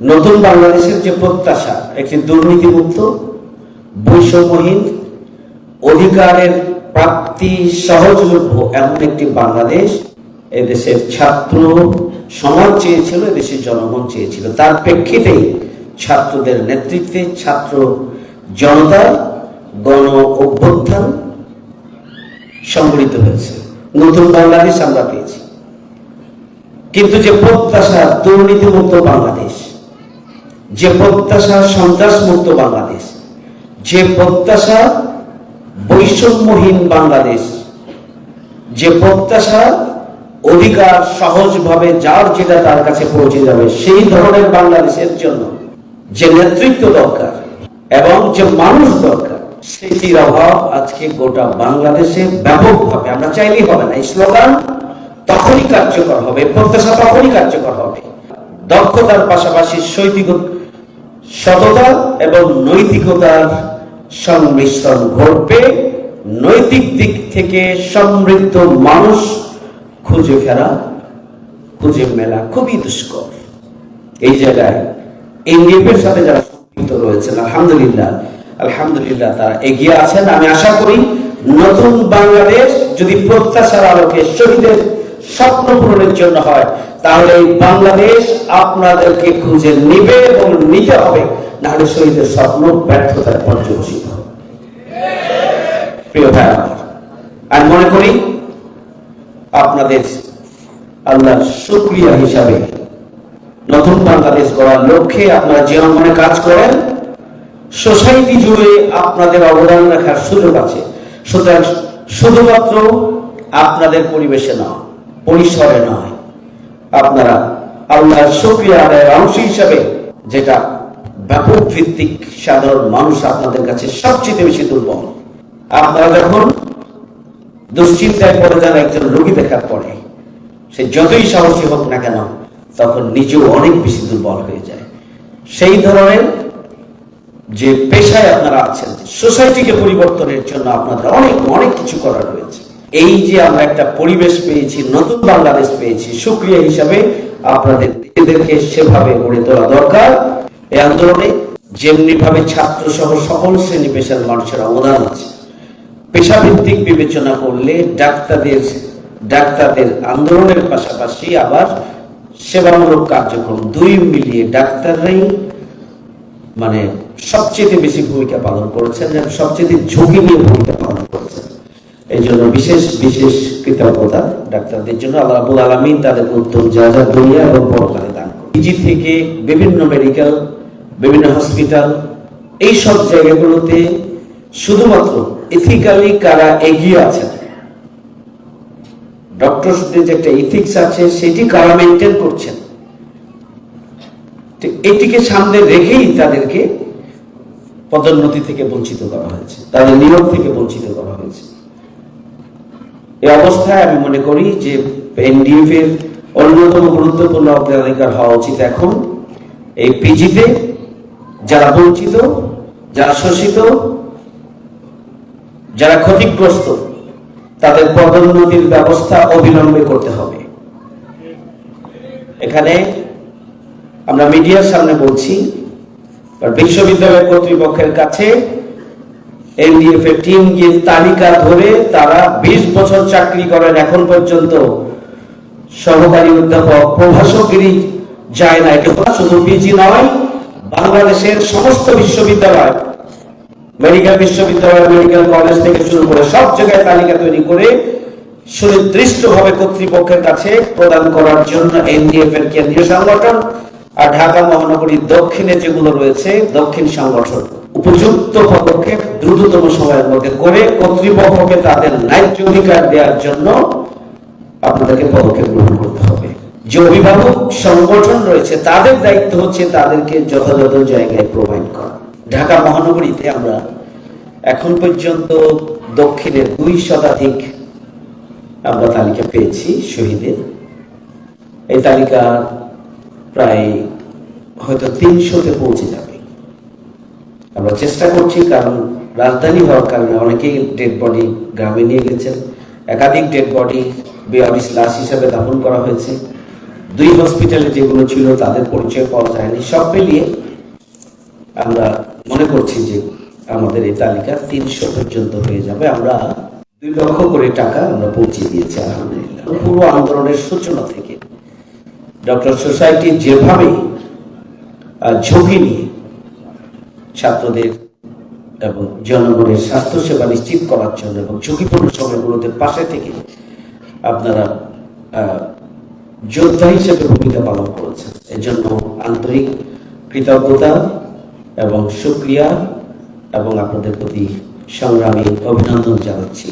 নতুন বাংলাদেশের যে প্রত্যাশা, একটি দুর্নীতিমুক্ত, বৈষম্যহীন, অধিকারের প্রাপ্তি সহজলভ্য এমন একটি বাংলাদেশ এদেশের ছাত্র সমাজ চেয়েছিল, এদেশের জনগণ চেয়েছিল। তার প্রেক্ষিতেই ছাত্রদের নেতৃত্বে ছাত্র জনতা গণ অভ্যুত্থান সংগঠিত হয়েছে, নতুন বাংলাদেশ আমরা পেয়েছি। কিন্তু যে প্রত্যাশা দুর্নীতিমুক্ত বাংলাদেশ, যে প্রত্যাশা সন্ত্রাসমুক্ত বাংলাদেশ, যে প্রত্যাশা বৈষম্যহীন বাংলাদেশ, যে প্রত্যাশা অধিকার সহজভাবে যার যেটা তার কাছে পৌঁছে যাবে, সেই ধরনের বাংলাদেশের জন্য যে নেতৃত্ব দরকার এবং যে মানুষ দরকার, সেটির অভাব আজকে গোটা বাংলাদেশে ব্যাপকভাবে। আমরা চাইলেই হবে না, এই স্লোগান তখনই কার্যকর হবে, প্রত্যাশা তখনই কার্যকর হবে দক্ষতার পাশাপাশি সততা এবং নৈতিকতার সংমিশ্রণ ঘটবে। নৈতিক দিক থেকে সমৃদ্ধ মানুষ খুঁজে মেলা খুবই দুষ্কর। এই জায়গায় এনডিএফের সাথে যারা সম্পৃক্ত রয়েছেন, আলহামদুলিল্লাহ তারা এগিয়ে আছেন। আমি আশা করি নতুন বাংলাদেশ যদি প্রত্যাশার আলোকে শহীদের স্বপ্ন পূরণের জন্য হয়, তাহলে এই বাংলাদেশ আপনাদেরকে খুঁজে নিবে এবং নিতে হবে, না হলে শহীদের স্বপ্ন ব্যর্থতার পর্যবসিত হবে। প্রিয় ভাই, আমি মনে করি আপনাদের আল্লাহর শুকরিয়া হিসাবে নতুন বাংলাদেশ গড়ার লক্ষ্যে আপনারা যে অঙ্গনে কাজ করেন, সোসাইটি জুড়ে আপনাদের অবদান রাখার সুযোগ আছে। সুতরাং শুধুমাত্র আপনাদের পরিবেশে নয়, পরিসরে নয়, আপনারা আল্লাহর শুকরিয়া আদায়ের অংশ হিসাবে, যেটা ব্যাপক ভিত্তিক সাধারণ মানুষ আপনাদের কাছে সবচেয়ে বেশি দুর্বল। আপনারা যখন দুশ্চিন্তায় পড়ে যান একজন রোগী দেখার পরে, সে যতই সাহসী হোক না কেন, তখন নিজেও অনেক বেশি দুর্বল হয়ে যায়। সেই ধরনের যে পেশায় আপনারা আছেন, সোসাইটিকে পরিবর্তনের জন্য আপনাদের অনেক কিছু করার রয়েছে। এই যে আমরা একটা পরিবেশ পেয়েছি, নতুন বাংলাদেশ পেয়েছি, শুকরিয়া হিসাবে আপনাদের নিজেদেরকে সেভাবে গড়ে তোলা দরকার। এই আন্দোলনে যেমনি ভাবে ছাত্র সহ সকল শ্রেণী পেশার মানুষের অবদান আছে, পেশাভিত্তিক বিবেচনা করলে ডাক্তারদের আন্দোলনের পাশাপাশি আবার সেবামূলক কার্যক্রম দুই মিলিয়ে ডাক্তাররাই সবচেয়ে বেশি ভূমিকা পালন করেছেন, সবচেয়ে ঝুঁকি নিয়ে ভূমিকা পালন করেছেন। এই জন্য বিশেষ কৃতজ্ঞতা ডাক্তারদের জন্য। আল্লাহ রাব্বুল আলামিন তাদের উত্তম জাযা দুনিয়া এবং পরকালে দান করুন। পিজি থেকে বিভিন্ন মেডিকেল, বিভিন্ন হসপিটাল, এই সব জায়গাগুলোতে শুধুমাত্র এথিক্যালি কারা এগিয়ে আছেন, ডক্টরদের যে একটা ইথিক্স আছে, সেটি কারা মেনটেন করছেন, এটিকে সামনে রেখেই তাদেরকে পদোন্নতি থেকে বঞ্চিত করা হয়েছে, তাদের নিয়োগ থেকে বঞ্চিত করা হয়েছে। এই অবস্থায় আমি মনে করি যে এনডিএফ এর অন্যতম গুরুত্বপূর্ণ অগ্রাধিকার হওয়া উচিত এখন এই পিজিতে যারা বঞ্চিত, যারা শোষিত, যারা ক্ষতিগ্রস্ত, তাদের পদোন্নতির ব্যবস্থা অবিলম্বে করতে হবে। এখানে আমরা মিডিয়ার সামনে বলছি, বিশ্ববিদ্যালয় কর্তৃপক্ষের কাছে এনডিএফ এর টিম গিয়ে তালিকা ধরে তারা 20 বছর চাকরি করেন, এখন পর্যন্ত সহকারী অধ্যাপক, প্রভাষকগিরি যায় না। এটা শুধু পিজি নয়, বাংলাদেশের সমস্ত বিশ্ববিদ্যালয়, মেডিকেল বিশ্ববিদ্যালয়, মেডিকেল কলেজ থেকে শুরু করে সব জায়গায় তালিকা তৈরি করে সুনির্দিষ্টভাবে কর্তৃপক্ষের কাছে প্রদান করার জন্য এনডিএফ এর কেন্দ্রীয় সংগঠন আর ঢাকা মহানগরীর দক্ষিণে যেগুলো রয়েছে দক্ষিণ সংগঠন উপযুক্ত পদক্ষেপ দ্রুততম সময়ের মধ্যে করে কর্তৃপক্ষকে তাদের ন্যায্য অধিকার দেওয়ার জন্য আপনাদেরকে পদক্ষেপ গ্রহণ করতে হবে। যে অভিভাবক সংগঠন রয়েছে তাদের দায়িত্ব হচ্ছে তাদেরকে যথাযথ জায়গায় প্রোভাইড করা। ঢাকা মহানগরীতে আমরা এখন পর্যন্ত দক্ষিণের 2 শতাধিক আমরা তালিকা পেয়েছি শহীদের। এই তালিকা প্রায় হয়তো 300-তে পৌঁছে যাবে। আমরা চেষ্টা করছি, কারণ রাজধানী হওয়ার কারণে অনেকেই ডেড বডি গ্রামে নিয়ে গেছেন, একাধিক ডেড বডি বেআইনি লাশ হিসাবে দাফন করা হয়েছে। দুই হসপিটালে যেগুলো ছিল তাদের পরিচয় পাওয়া যায়নি। সব মিলিয়ে আমরা মনে করছি যে আমাদের এই তালিকা 300 পর্যন্ত হয়ে যাবে। আমরা 2 লক্ষ করে টাকা আমরা পৌঁছে দিয়েছি আলহামদুলিল্লাহ। পুরো আন্দোলনের সূচনা থেকে ডক্টর সোসাইটি যেভাবে ঝুঁকি নিয়ে ছাত্রদের এবং জনগণের স্বাস্থ্যসেবা নিশ্চিত করার জন্য এবং ঝুঁকিপূর্ণ সময়গুলোতে পাশে থেকে আপনারা যোদ্ধা হিসেবে ভূমিকা পালন করেছেন, এজন্য আন্তরিক কৃতজ্ঞতা এবং শুকরিয়া এবং আপনাদের প্রতি সংগ্রামী অভিনন্দন জানাচ্ছি।